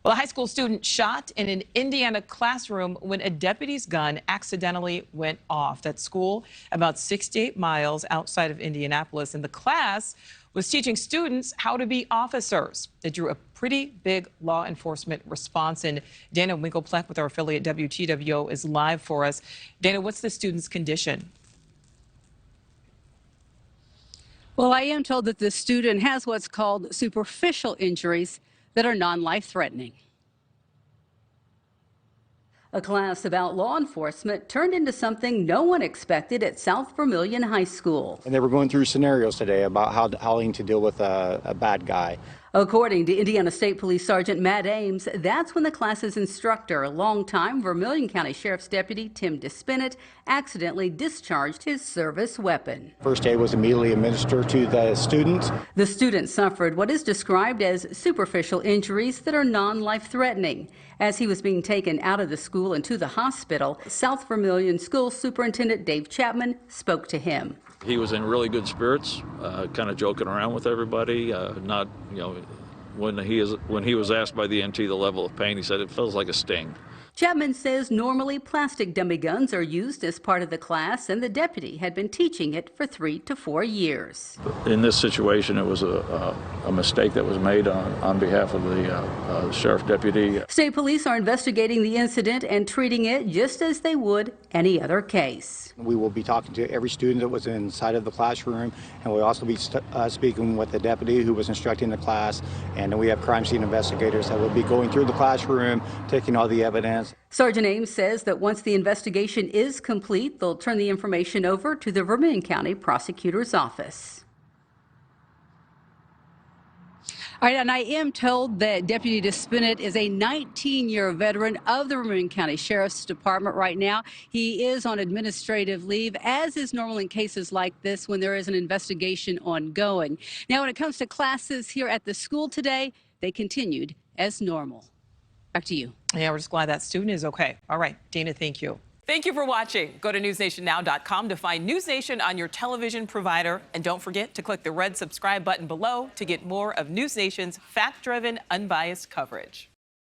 Well, a high school student shot in an Indiana classroom when a deputy's gun accidentally went off. That school about 68 miles outside of Indianapolis, and the class was teaching students how to be officers. It drew a pretty big law enforcement response, and Dana Winklepleck with our affiliate WTWO is live for us. Dana, what's the student's condition? Well, I am told that the student has what's called superficial injuries that are non-life-threatening. A class about law enforcement turned into something no one expected at South Vermillion High School. And they were going through scenarios today about how to deal with a bad guy. According to Indiana State Police Sergeant Matt Ames, that's when the class's instructor, longtime Vermillion County Sheriff's Deputy Tim Despinnett, accidentally discharged his service weapon. First aid was immediately administered to the student. The student suffered what is described as superficial injuries that are non-life-threatening. As he was being taken out of the school and to the hospital, South Vermillion School Superintendent Dave Chapman spoke to him. He was in really good spirits, kind of joking around with everybody. When he was asked by the NT the level of pain, he said it feels like a sting. Chapman says normally plastic dummy guns are used as part of the class, and the deputy had been teaching it for 3 to 4 years. In this situation, it was a mistake that was made on behalf of the sheriff deputy. State police are investigating the incident and treating it just as they would any other case. We will be talking to every student that was inside of the classroom, and we'll also be speaking with the deputy who was instructing the class, and then we have crime scene investigators that will be going through the classroom, taking all the evidence. Sergeant Ames says that once the investigation is complete, they'll turn the information over to the Vermillion County Prosecutor's Office. All right, and I am told that Deputy Despinnett is a 19-year veteran of the Vermillion County Sheriff's Department right now. He is on administrative leave, as is normal in cases like this when there is an investigation ongoing. Now, when it comes to classes here at the school today, they continued as normal. Back to you. Yeah, we're just glad that student is okay. All right, Dana, thank you. Thank you for watching. Go to newsnationnow.com to find NewsNation on your television provider. And don't forget to click the red subscribe button below to get more of NewsNation's fact-driven, unbiased coverage.